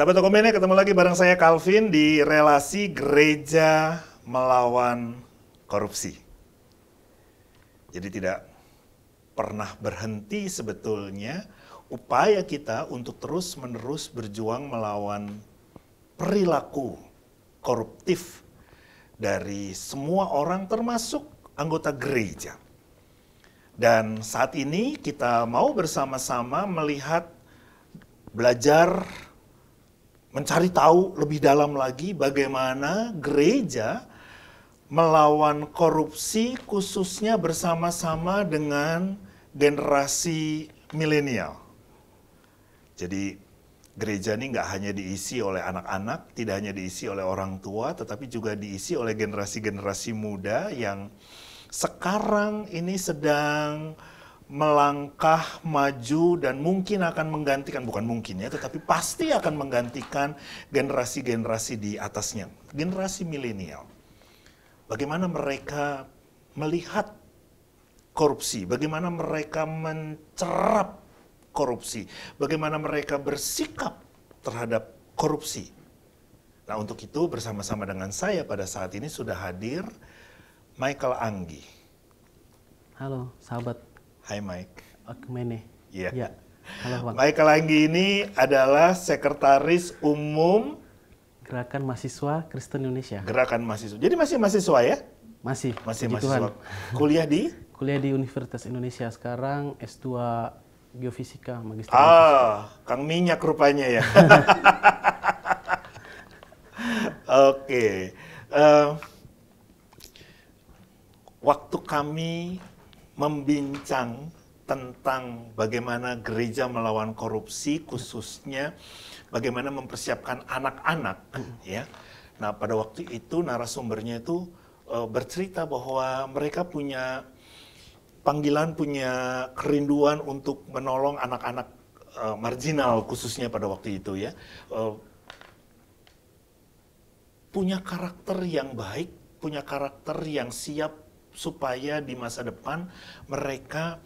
Sahabat Okomene, ketemu lagi bareng saya Calvin di relasi gereja melawan korupsi. Jadi tidak pernah berhenti sebetulnya upaya kita untuk terus-menerus berjuang melawan perilaku koruptif dari semua orang termasuk anggota gereja. Dan saat ini kita mau bersama-sama melihat, belajar, mencari tahu lebih dalam lagi bagaimana gereja melawan korupsi khususnya bersama-sama dengan generasi milenial. Jadi gereja ini nggak hanya diisi oleh anak-anak, tidak hanya diisi oleh orang tua, tetapi juga diisi oleh generasi-generasi muda yang sekarang ini sedang melangkah maju dan mungkin akan menggantikan, bukan mungkin ya, tetapi pasti akan menggantikan generasi-generasi di atasnya, generasi milenial. Bagaimana mereka melihat korupsi, bagaimana mereka mencerap korupsi, bagaimana mereka bersikap terhadap korupsi. Nah, untuk itu bersama-sama dengan saya pada saat ini sudah hadir Michael Anggi. Halo, sahabat. Hai Mike. Okomene. Iya. Ya. Halo Bang. Michael Anggi ini adalah Sekretaris Umum Gerakan Mahasiswa Kristen Indonesia. Gerakan Mahasiswa. Jadi masih mahasiswa ya? Masih puji mahasiswa. Tuhan. Kuliah di? Kuliah di Universitas Indonesia sekarang S2 Geofisika Magister. Kang Minyak rupanya ya. Oke. Waktu kami membincang tentang bagaimana gereja melawan korupsi, khususnya bagaimana mempersiapkan anak-anak, ya. Nah, pada waktu itu narasumbernya itu bercerita bahwa mereka punya panggilan, punya kerinduan untuk menolong anak-anak marginal, khususnya pada waktu itu, ya. Punya karakter yang baik, punya karakter yang siap supaya di masa depan mereka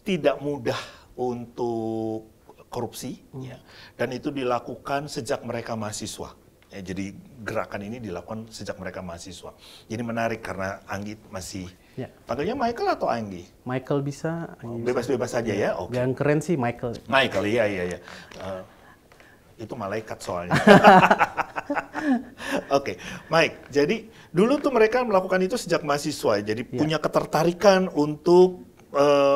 tidak mudah untuk korupsi, ya. Dan itu dilakukan sejak mereka mahasiswa. Ya, jadi gerakan ini dilakukan sejak mereka mahasiswa. Jadi menarik karena Anggi masih, Ya. panggilnya Michael atau Anggi? Michael bisa. Bebas-bebas saja ya. Oke. Yang keren sih Michael. Michael, iya. Itu malaikat soalnya. Oke, Mike. Jadi dulu tuh mereka melakukan itu sejak mahasiswa. Jadi punya ketertarikan untuk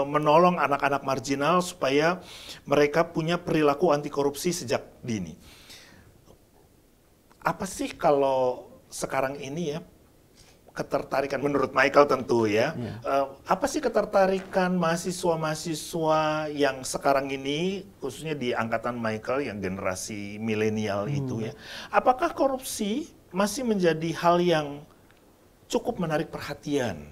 menolong anak-anak marginal supaya mereka punya perilaku anti korupsi sejak dini. Apa sih kalau sekarang ini ya ketertarikan menurut Michael tentu ya? Apa sih ketertarikan mahasiswa-mahasiswa yang sekarang ini khususnya di angkatan Michael yang generasi milenial itu ya? Apakah korupsi masih menjadi hal yang cukup menarik perhatian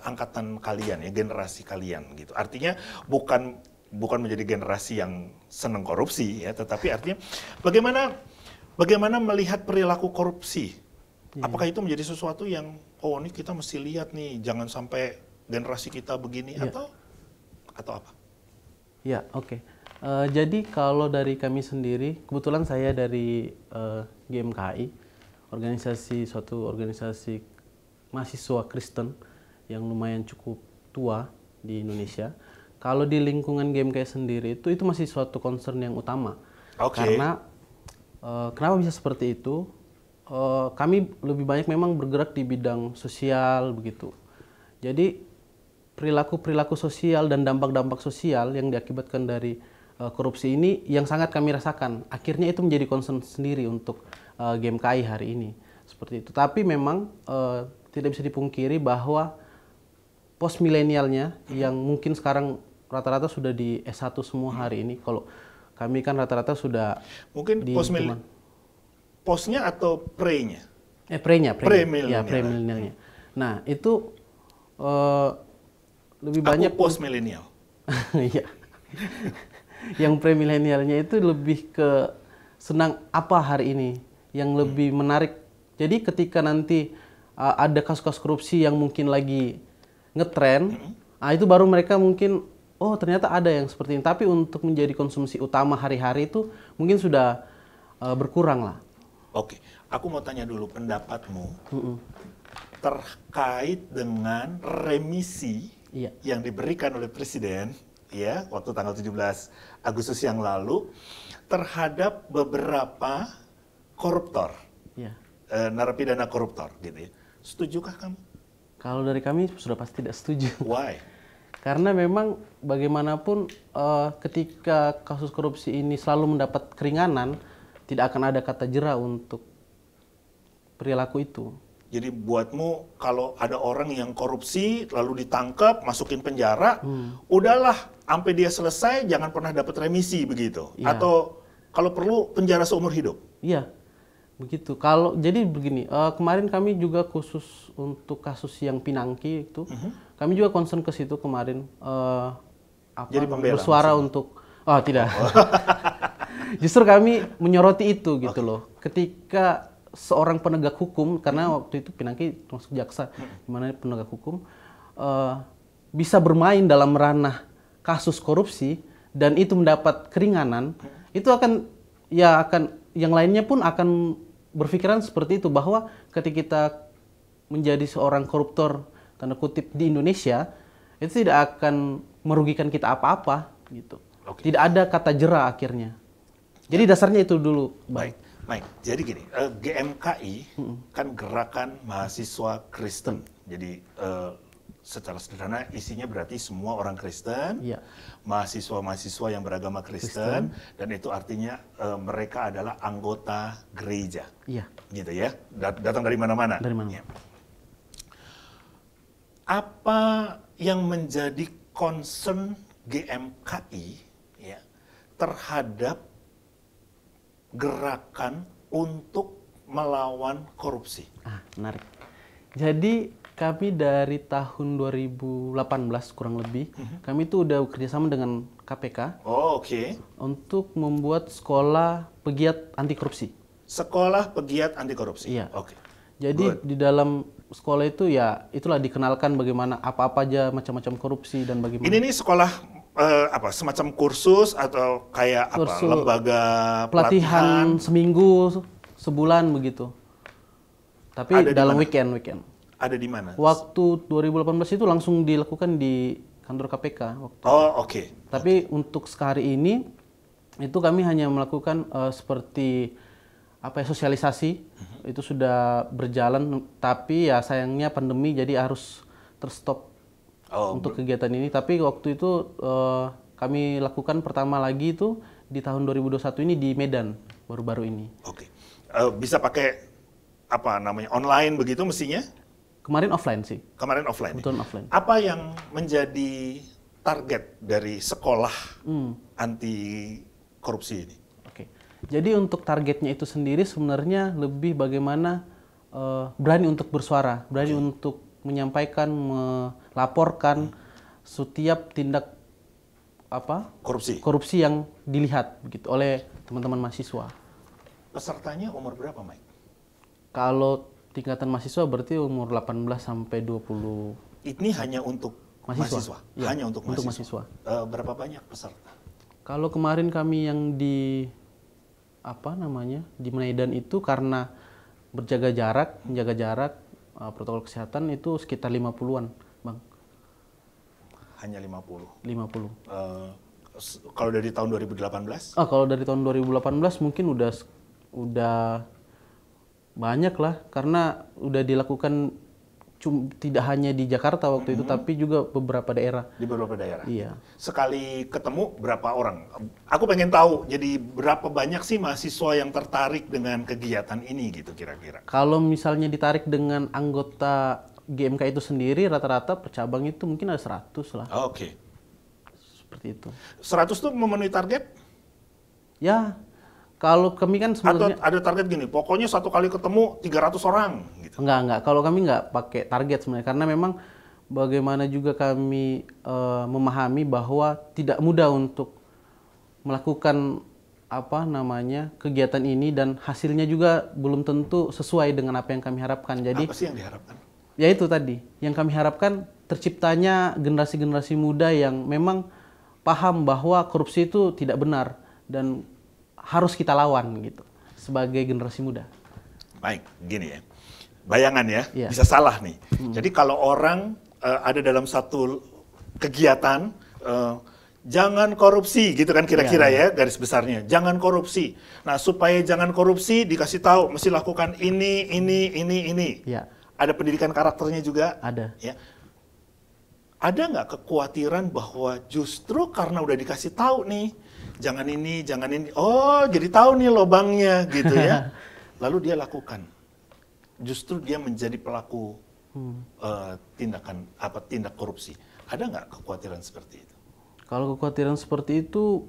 angkatan kalian ya, generasi kalian gitu? Artinya bukan menjadi generasi yang senang korupsi ya, tetapi artinya bagaimana melihat perilaku korupsi? Apakah itu menjadi sesuatu yang ini kita mesti lihat nih, jangan sampai generasi kita begini atau apa? Ya, oke. Jadi kalau dari kami sendiri, kebetulan saya dari GMKI, suatu organisasi mahasiswa Kristen yang lumayan cukup tua di Indonesia. Kalau di lingkungan GMKI sendiri itu masih suatu concern yang utama. Karena kenapa bisa seperti itu? Kami lebih banyak memang bergerak di bidang sosial begitu. Jadi perilaku sosial dan dampak-dampak sosial yang diakibatkan dari korupsi ini yang sangat kami rasakan. Akhirnya itu menjadi concern sendiri untuk GMKI hari ini. Seperti itu. Tapi memang tidak bisa dipungkiri bahwa post milenialnya yang mungkin sekarang rata-rata sudah di S1 semua hari ini. Kalau kami kan rata-rata sudah mungkin di postnya atau pre-nya? Pre-milenialnya. Nah, itu lebih banyak post milenial. Iya. Yang pre-milenialnya itu lebih ke senang apa hari ini yang lebih menarik. Jadi ketika nanti ada kasus-kasus korupsi yang mungkin lagi ngetren, itu baru mereka mungkin oh ternyata ada yang seperti ini. Tapi untuk menjadi konsumsi utama hari-hari itu mungkin sudah berkurang lah. Oke, aku mau tanya dulu pendapatmu terkait dengan remisi Iya. yang diberikan oleh Presiden ya waktu tanggal 17 Agustus yang lalu terhadap beberapa koruptor, Iya. narapidana koruptor gitu ya. Setujukah kamu? Kalau dari kami sudah pasti tidak setuju. Why? Karena memang bagaimanapun ketika kasus korupsi ini selalu mendapat keringanan, tidak akan ada kata jera untuk perilaku itu. Jadi buatmu kalau ada orang yang korupsi lalu ditangkap, masukin penjara, udahlah sampai dia selesai jangan pernah dapat remisi begitu. Iya. Atau kalau perlu penjara seumur hidup. Iya, begitu. Kalau jadi begini, kemarin kami juga khusus untuk kasus yang Pinangki itu, kami juga concern ke situ kemarin. Jadi pembela bersuara maksudnya? untuk, oh tidak. Justru kami menyoroti itu gitu loh. Ketika seorang penegak hukum, karena waktu itu Pinangki termasuk jaksa, di mana penegak hukum bisa bermain dalam ranah kasus korupsi dan itu mendapat keringanan, itu akan yang lainnya pun akan berpikiran seperti itu, bahwa ketika kita menjadi seorang koruptor tanda kutip di Indonesia, itu tidak akan merugikan kita apa-apa gitu. Oke. Tidak ada kata jera akhirnya. Jadi dasarnya itu dulu, Bang. Baik. Jadi gini, GMKI kan gerakan mahasiswa Kristen. Jadi secara sederhana isinya berarti semua orang Kristen, Iya. mahasiswa-mahasiswa yang beragama Kristen, dan itu artinya mereka adalah anggota gereja, Iya. gitu ya, datang dari mana-mana. Dari mana? Ya. Apa yang menjadi concern GMKI ya terhadap gerakan untuk melawan korupsi? Menarik. Jadi kami dari tahun 2018 kurang lebih, kami itu udah kerjasama dengan KPK Oh, oke. untuk membuat sekolah pegiat anti korupsi. Sekolah pegiat anti korupsi. Iya. Oke. Jadi Good. di dalam sekolah itu ya itulah dikenalkan bagaimana apa-apa aja macam-macam korupsi dan bagaimana. Ini nih sekolah apa semacam kursus atau kayak Kursus, apa lembaga pelatihan seminggu, sebulan begitu. Tapi Ada di dalam mana? weekend. ada di mana? Waktu 2018 itu langsung dilakukan di kantor KPK waktu. Oh, oke. Tapi untuk sekali ini itu kami hanya melakukan seperti apa ya, sosialisasi. Itu sudah berjalan, tapi ya sayangnya pandemi jadi harus terstop Oh, untuk kegiatan ini. Tapi waktu itu kami lakukan pertama lagi itu di tahun 2021 ini di Medan baru-baru ini. oke. Bisa pakai apa namanya online begitu mestinya? Kemarin offline sih, Kemarin offline. kebetulan offline. Apa yang menjadi target dari sekolah anti korupsi ini? Oke. Jadi untuk targetnya itu sendiri sebenarnya lebih bagaimana berani untuk bersuara, berani untuk menyampaikan, melaporkan setiap tindak korupsi yang dilihat begitu oleh teman-teman mahasiswa. Pesertanya umur berapa, Mike? Kalau tingkatan mahasiswa berarti umur 18 sampai 20 Ini hanya untuk mahasiswa. Ya, Hanya untuk untuk mahasiswa. Berapa banyak peserta? Kalau kemarin kami yang di di Medan itu karena menjaga jarak, protokol kesehatan itu sekitar 50-an, Bang. Hanya 50. 50. Kalau dari tahun 2018? Kalau dari tahun 2018 mungkin udah banyak lah, karena udah dilakukan tidak hanya di Jakarta waktu itu, tapi juga beberapa daerah. Di beberapa daerah? Iya. Sekali ketemu berapa orang? Aku pengen tahu, jadi berapa banyak sih mahasiswa yang tertarik dengan kegiatan ini gitu kira-kira? Kalau misalnya ditarik dengan anggota GMK itu sendiri, rata-rata per cabang itu mungkin ada 100 lah. Oke. Seperti itu. 100 tuh memenuhi target? Ya, kalau kami kan Atau sebenarnya ada target gini, pokoknya satu kali ketemu 300 orang gitu? enggak. Kalau kami enggak pakai target sebenarnya, karena memang bagaimana juga kami memahami bahwa tidak mudah untuk melakukan kegiatan ini, dan hasilnya juga belum tentu sesuai dengan apa yang kami harapkan. Jadi Apa sih yang diharapkan? ya itu tadi yang kami harapkan, terciptanya generasi-generasi muda yang memang paham bahwa korupsi itu tidak benar dan harus kita lawan gitu sebagai generasi muda. Baik, gini ya. Bayangan ya, Iya. bisa salah nih. Jadi kalau orang ada dalam satu kegiatan, jangan korupsi gitu kan kira-kira ya garis besarnya. Jangan korupsi. Nah supaya jangan korupsi dikasih tahu mesti lakukan ini. Ya. Ada pendidikan karakternya juga. Ada. Ya. Ada nggak kekhawatiran bahwa justru karena udah dikasih tahu nih, jangan ini, oh jadi tahu nih lobangnya gitu ya. Lalu dia lakukan. Justru dia menjadi pelaku tindak korupsi. Ada nggak kekhawatiran seperti itu? Kalau kekhawatiran seperti itu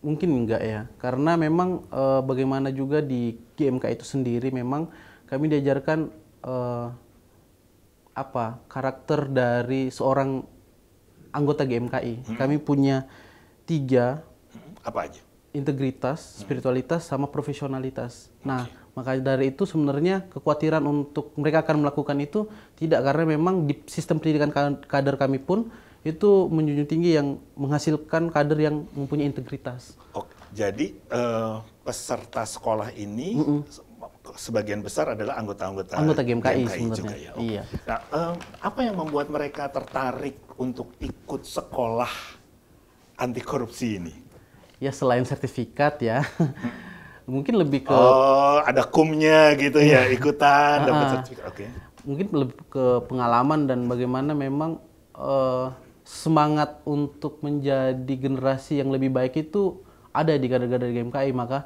mungkin enggak ya, karena memang bagaimana juga di GMK itu sendiri memang kami diajarkan karakter dari seorang anggota GMKI. Kami punya 3 apa aja? Integritas, spiritualitas, sama profesionalitas. Nah, maka dari itu sebenarnya kekhawatiran untuk mereka akan melakukan itu tidak, karena memang di sistem pendidikan kader kami pun itu menjunjung tinggi yang menghasilkan kader yang mempunyai integritas. Oke, jadi peserta sekolah ini sebagian besar adalah anggota GMKI sebenarnya. Juga ya. Iya. Nah, apa yang membuat mereka tertarik untuk ikut sekolah anti korupsi ini? Ya selain sertifikat ya, mungkin lebih ke ada kumnya gitu ya, ikutan dapat sertifikat. Oke. Mungkin lebih ke pengalaman dan bagaimana memang semangat untuk menjadi generasi yang lebih baik itu ada di kader-kader GMKI. Maka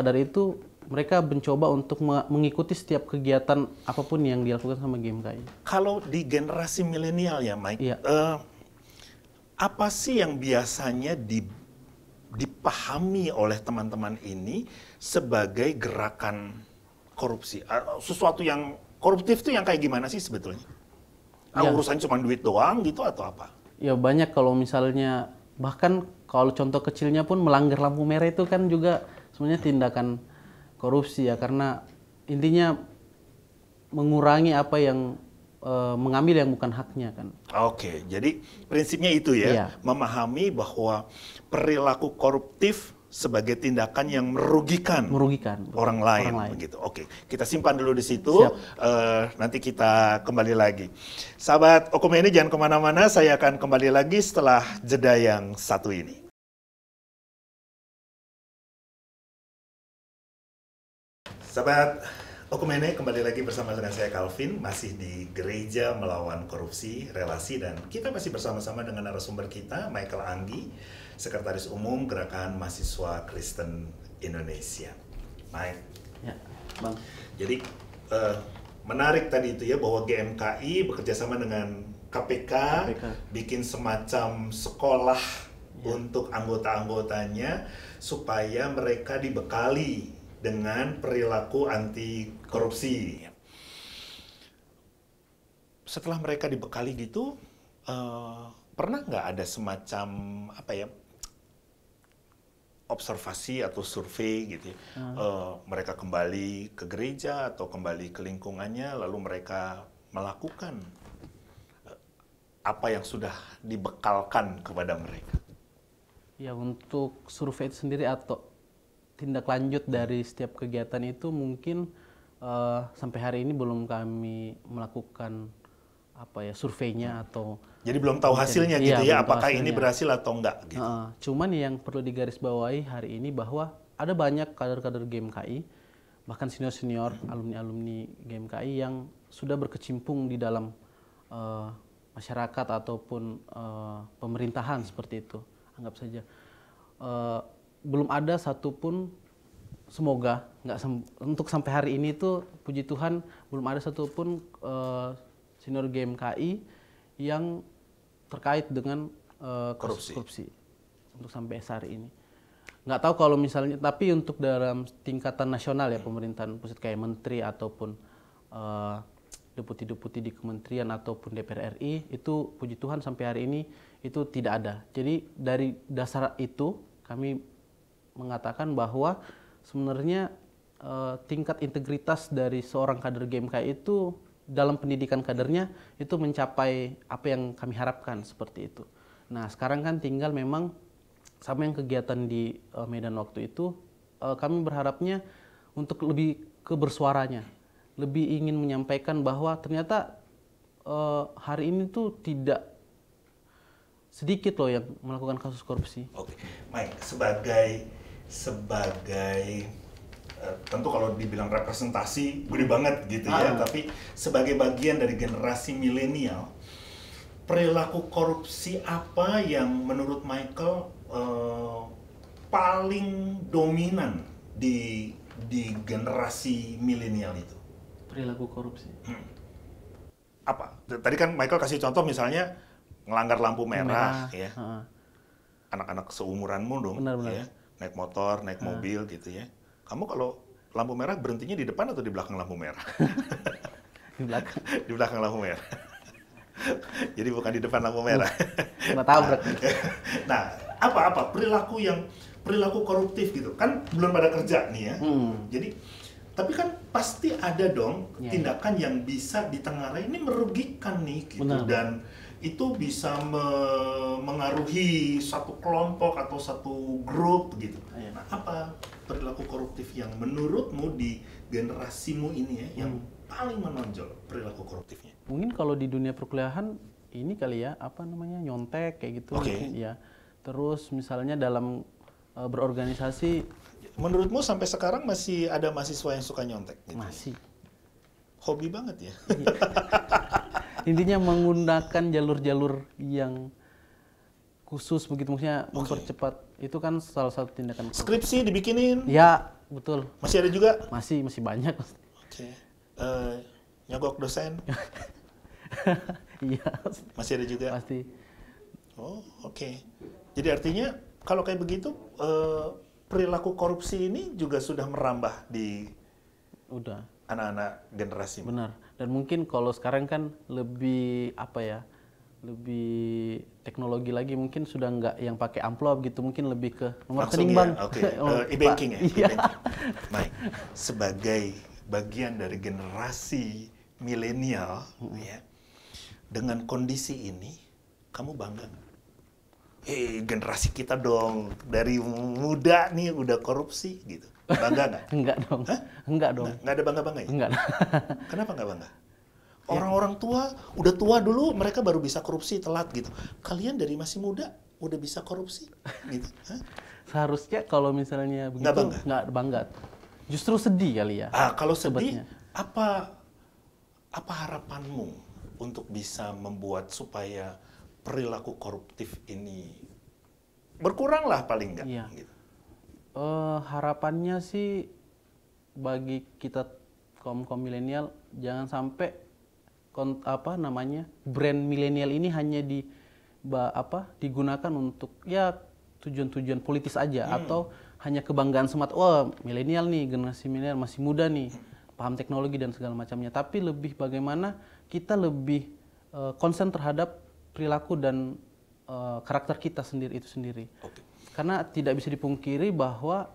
dari itu mereka mencoba untuk mengikuti setiap kegiatan apapun yang dilakukan sama GMKI. Kalau di generasi milenial ya, Mike, Iya. Apa sih yang biasanya dipahami oleh teman-teman ini sebagai gerakan korupsi? Sesuatu yang koruptif itu yang kayak gimana sih sebetulnya? Ya. Urusannya cuma duit doang gitu atau apa? Ya banyak, kalau misalnya bahkan kalau contoh kecilnya pun melanggar lampu merah itu kan juga sebenarnya tindakan korupsi ya, karena intinya mengurangi apa yang mengambil yang bukan haknya kan. Oke, jadi prinsipnya itu ya, Iya. memahami bahwa perilaku koruptif sebagai tindakan yang merugikan orang lain. Begitu. Oke, kita simpan dulu di situ. Nanti kita kembali lagi. Sahabat Okumene, jangan kemana-mana. Saya akan kembali lagi setelah jeda yang satu ini. Sahabat Okumene, kembali lagi bersama dengan saya Calvin, masih di Gereja Melawan Korupsi, Relasi, dan kita masih bersama-sama dengan narasumber kita, Michael Anggi, Sekretaris Umum Gerakan Mahasiswa Kristen Indonesia. Mike. Ya, Bang. Jadi menarik tadi itu ya, bahwa GMKI bekerjasama dengan KPK. Bikin semacam sekolah untuk anggota-anggotanya supaya mereka dibekali dengan perilaku anti korupsi. Setelah mereka dibekali gitu, pernah nggak ada semacam observasi atau survei gitu? Mereka kembali ke gereja atau kembali ke lingkungannya, lalu mereka melakukan apa yang sudah dibekalkan kepada mereka. Ya, untuk survei itu sendiri atau tindak lanjut dari setiap kegiatan itu mungkin sampai hari ini belum kami melakukan surveinya atau. Jadi belum tahu hasilnya gitu ya, apakah hasilnya ini berhasil atau enggak gitu. Cuman yang perlu digarisbawahi hari ini bahwa ada banyak kader-kader GMKI, bahkan senior-senior alumni-alumni GMKI yang sudah berkecimpung di dalam masyarakat ataupun pemerintahan seperti itu. Anggap saja belum ada satupun, semoga untuk sampai hari ini tuh puji Tuhan belum ada satupun senior GMKI yang terkait dengan korupsi untuk sampai hari ini. Nggak tahu kalau misalnya, tapi untuk dalam tingkatan nasional ya, pemerintahan pusat kayak menteri ataupun deputi-deputi di kementerian ataupun DPR RI, itu puji Tuhan sampai hari ini itu tidak ada. Jadi dari dasar itu kami mengatakan bahwa sebenarnya tingkat integritas dari seorang kader GMKI itu dalam pendidikan kadernya itu mencapai apa yang kami harapkan seperti itu. Nah, sekarang kan tinggal memang sama yang kegiatan di Medan waktu itu, kami berharapnya untuk lebih ke bersuaranya, lebih ingin menyampaikan bahwa ternyata hari ini tuh tidak sedikit loh yang melakukan kasus korupsi. Oke, Mike, sebagai tentu kalau dibilang representasi gede banget gitu ya, tapi sebagai bagian dari generasi milenial, perilaku korupsi apa yang menurut Michael paling dominan di generasi milenial itu? Perilaku korupsi. Apa? Tadi kan Michael kasih contoh misalnya ngelanggar lampu merah, ya. Anak-anak seumuranmu dong, Benar. ya, naik motor, naik mobil gitu ya. Kamu kalau lampu merah berhentinya di depan atau di belakang lampu merah? Di belakang. Di belakang lampu merah. Jadi bukan di depan lampu merah. Kena tabrak. Nah, apa perilaku koruptif gitu kan belum pada kerja nih ya. Jadi tapi kan pasti ada dong tindakan yang bisa ditengarai ini merugikan nih gitu. Benar. Dan itu bisa mengaruhi satu kelompok atau satu grup gitu. Nah, apa perilaku koruptif yang menurutmu di generasimu ini ya yang paling menonjol perilaku koruptifnya? Mungkin kalau di dunia perkuliahan ini kali ya, apa namanya, nyontek kayak gitu mungkin ya. Terus misalnya dalam berorganisasi. Menurutmu sampai sekarang masih ada mahasiswa yang suka nyontek? Gitu? Masih. Hobi banget ya? Intinya menggunakan jalur-jalur yang khusus begitu, maksudnya mempercepat. Itu kan salah satu tindakan. Skripsi dibikinin? Ya, betul. Masih ada juga? Masih banyak. Oke. Nyogok dosen? Iya. Masih ada juga? Pasti. Oh, oke. Jadi artinya kalau kayak begitu, perilaku korupsi ini juga sudah merambah di anak-anak generasi. Benar. Dan mungkin kalau sekarang kan lebih lebih teknologi lagi, mungkin sudah nggak yang pakai amplop gitu, mungkin lebih ke nomor rekening bank. E-banking ya. Iya. Baik. Sebagai bagian dari generasi milenial, ya, dengan kondisi ini, kamu bangga nggak? Generasi kita dong, dari muda nih udah korupsi gitu. Bangga nggak? Enggak dong. Hah? Enggak dong. Nggak ada bangga-bangga ya? Enggak. Kenapa nggak bangga? Orang-orang tua, udah tua dulu, mereka baru bisa korupsi telat gitu. Kalian dari masih muda, udah bisa korupsi gitu. Hah? Seharusnya kalau misalnya begitu, nggak bangga. Justru sedih kali ya. Kalau sedih, apa harapanmu untuk bisa membuat supaya perilaku koruptif ini berkurang lah paling nggak? Iya. Gitu. Harapannya sih bagi kita kaum milenial jangan sampai brand milenial ini hanya digunakan untuk ya tujuan-tujuan politis aja atau hanya kebanggaan semata, wah milenial nih, generasi milenial masih muda nih, paham teknologi dan segala macamnya, tapi lebih bagaimana kita lebih konsen terhadap perilaku dan karakter kita itu sendiri. Karena tidak bisa dipungkiri bahwa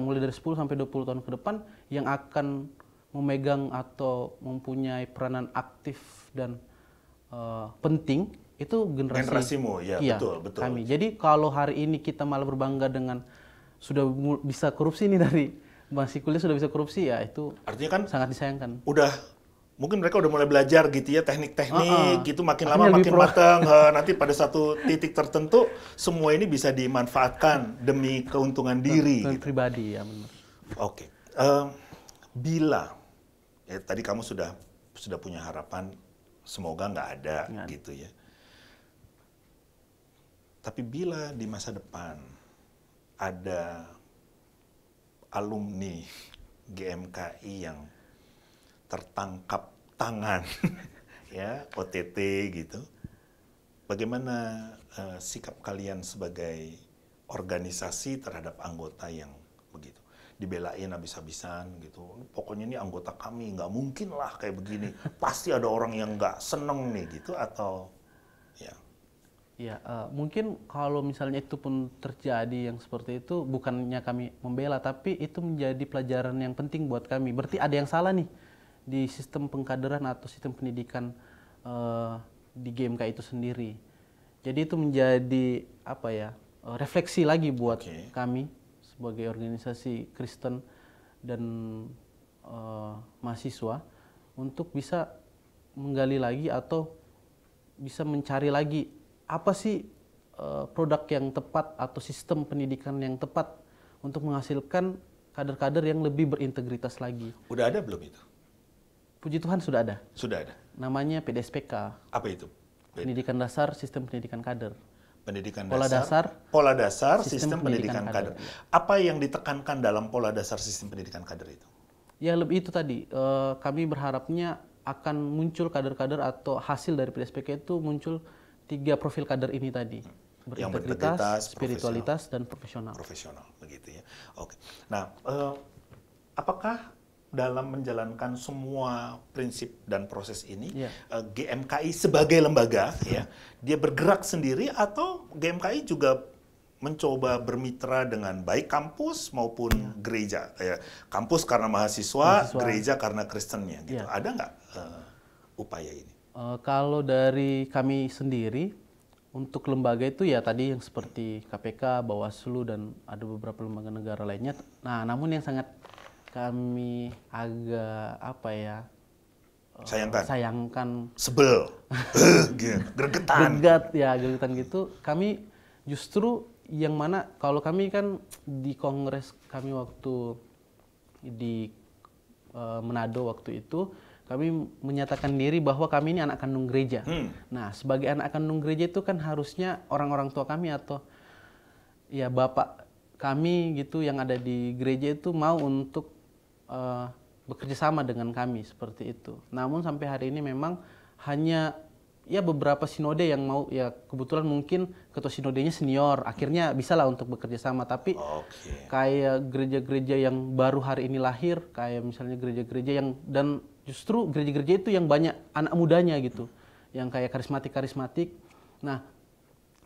mulai dari 10 sampai 20 tahun ke depan yang akan memegang atau mempunyai peranan aktif dan penting itu generasimu, ya, betul. Kami. Jadi kalau hari ini kita malah berbangga dengan sudah bisa korupsi nih, dari masih kuliah sudah bisa korupsi, ya itu artinya kan sangat disayangkan. Mungkin mereka udah mulai belajar gitu ya, teknik-teknik gitu, makin lama makin matang. Nanti pada satu titik tertentu semua ini bisa dimanfaatkan demi keuntungan diri gitu. Pribadi, ya benar. Oke. Bila ya tadi kamu sudah punya harapan, semoga nggak ada gitu ya. Tapi bila di masa depan ada alumni GMKI yang tertangkap tangan, ya, OTT gitu, bagaimana sikap kalian sebagai organisasi terhadap anggota yang begitu? Dibelain habis-habisan gitu, pokoknya ini anggota kami, nggak mungkin lah kayak begini, pasti ada orang yang nggak seneng nih gitu, atau ya? Ya, mungkin kalau misalnya itu pun terjadi yang seperti itu, bukannya kami membela, tapi itu menjadi pelajaran yang penting buat kami. Berarti ada yang salah nih di sistem pengkaderan atau sistem pendidikan di GMK itu sendiri. Jadi itu menjadi apa ya, refleksi lagi buat kami sebagai organisasi Kristen dan mahasiswa untuk bisa menggali lagi atau bisa mencari lagi apa sih produk yang tepat atau sistem pendidikan yang tepat untuk menghasilkan kader-kader yang lebih berintegritas lagi. Udah ada belum itu? Puji Tuhan sudah ada. Sudah ada. Namanya PDSPK. Apa itu? Pendidikan Dasar Sistem Pendidikan Kader. Pola dasar sistem pendidikan kader. Apa yang ditekankan dalam pola dasar sistem pendidikan kader itu? Ya lebih itu tadi, kami berharapnya akan muncul kader-kader atau hasil dari PDSPK itu muncul 3 profil kader ini tadi. Berintegritas, spiritualitas, dan profesional. Profesional, begitu ya. Oke. Nah, apakah dalam menjalankan semua prinsip dan proses ini, GMKI sebagai lembaga, ya, dia bergerak sendiri atau GMKI juga mencoba bermitra dengan baik kampus maupun gereja? Ya, kampus karena mahasiswa, gereja karena Kristennya, gitu. Ada nggak upaya ini? Kalau dari kami sendiri, untuk lembaga itu ya tadi yang seperti KPK, Bawaslu, dan ada beberapa lembaga negara lainnya. Nah, namun yang sangat kami agak apa ya, sayangkan sebel gregetan gitu, kami justru yang mana kalau kami kan di kongres kami waktu di Manado waktu itu kami menyatakan diri bahwa kami ini anak kandung gereja. Nah, sebagai anak kandung gereja itu kan harusnya orang-orang tua kami atau ya bapak kami gitu yang ada di gereja itu mau untuk bekerja sama dengan kami seperti itu. Namun sampai hari ini memang hanya ya beberapa sinode yang mau, ya kebetulan mungkin ketua sinodenya senior, akhirnya bisalah untuk bekerja sama. Tapi kayak gereja-gereja yang baru hari ini lahir, kayak misalnya gereja-gereja yang, dan justru gereja-gereja itu yang banyak anak mudanya gitu, yang kayak karismatik-karismatik. Nah,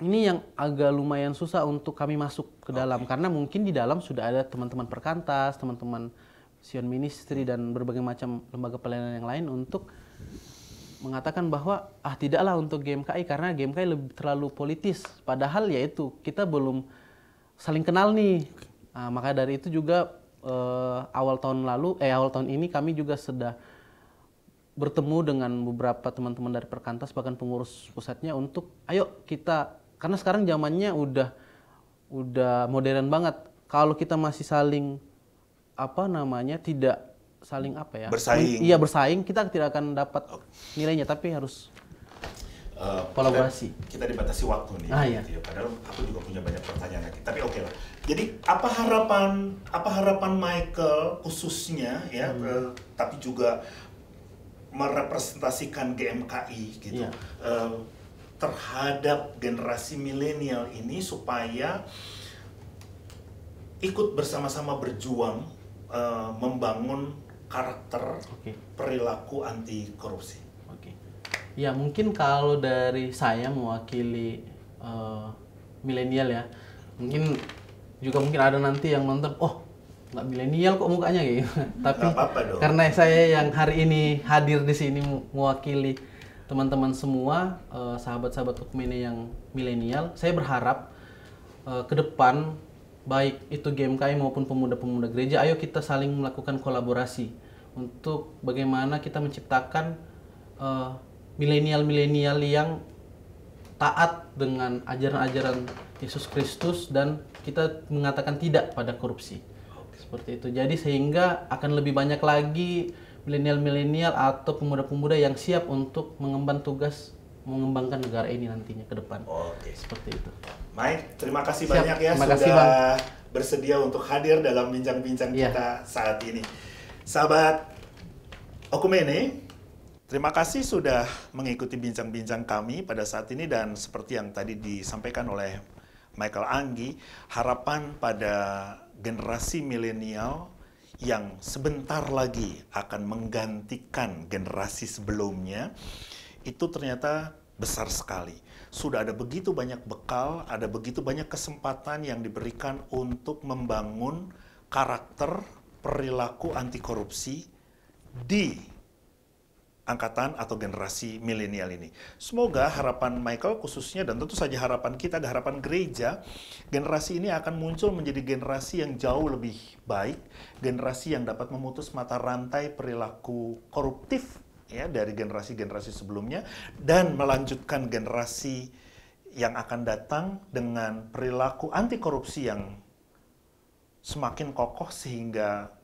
ini yang agak lumayan susah untuk kami masuk ke dalam, karena mungkin di dalam sudah ada teman-teman perkantas, teman-teman Sion Ministry, dan berbagai macam lembaga pelayanan yang lain untuk mengatakan bahwa tidaklah untuk GMKI karena GMKI lebih terlalu politis. Padahal ya itu kita belum saling kenal nih. Maka dari itu juga awal tahun ini kami juga sudah bertemu dengan beberapa teman-teman dari perkantas, bahkan pengurus pusatnya, untuk ayo kita, karena sekarang zamannya udah modern banget. Kalau kita masih saling tidak saling bersaing. Iya, bersaing, kita tidak akan dapat nilainya, tapi harus kolaborasi. Kita dibatasi waktu nih. Gitu ya. Padahal aku juga punya banyak pertanyaan lagi. Tapi oke lah. Jadi apa harapan Michael khususnya ya, tapi juga merepresentasikan GMKI gitu, terhadap generasi milenial ini supaya ikut bersama-sama berjuang membangun karakter perilaku anti korupsi. Ya mungkin kalau dari saya mewakili milenial ya, mungkin ada nanti yang nonton, nggak milenial kok mukanya gitu. Tapi karena saya yang hari ini hadir di sini mewakili teman-teman semua, sahabat-sahabat Hukumene yang milenial, saya berharap ke depan baik itu GMKI maupun pemuda-pemuda gereja, ayo kita saling melakukan kolaborasi untuk bagaimana kita menciptakan milenial-milenial yang taat dengan ajaran-ajaran Yesus Kristus dan kita mengatakan tidak pada korupsi. Seperti itu. Jadi sehingga akan lebih banyak lagi milenial-milenial atau pemuda-pemuda yang siap untuk mengemban tugas mengembangkan negara ini nantinya ke depan. Seperti itu. Mike, terima kasih banyak ya sudah bersedia untuk hadir dalam bincang-bincang kita saat ini. Sahabat Okumene, terima kasih sudah mengikuti bincang-bincang kami pada saat ini, dan seperti yang tadi disampaikan oleh Michael Anggi, harapan pada generasi milenial yang sebentar lagi akan menggantikan generasi sebelumnya itu ternyata besar sekali. Sudah ada begitu banyak bekal, ada begitu banyak kesempatan yang diberikan untuk membangun karakter perilaku anti korupsi di angkatan atau generasi milenial ini. Semoga harapan Michael khususnya dan tentu saja harapan kita, harapan gereja, generasi ini akan muncul menjadi generasi yang jauh lebih baik, generasi yang dapat memutus mata rantai perilaku koruptif ya dari generasi-generasi sebelumnya dan melanjutkan generasi yang akan datang dengan perilaku anti korupsi yang semakin kokoh sehingga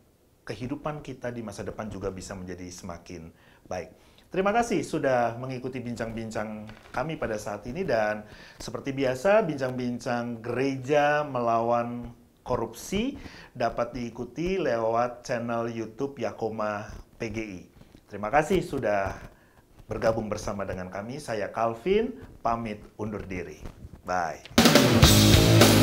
kehidupan kita di masa depan juga bisa menjadi semakin baik. Terima kasih sudah mengikuti bincang-bincang kami pada saat ini dan seperti biasa bincang-bincang gereja melawan korupsi dapat diikuti lewat channel YouTube Yakoma PGI. Terima kasih sudah bergabung bersama dengan kami. Saya Calvin, pamit undur diri. Bye.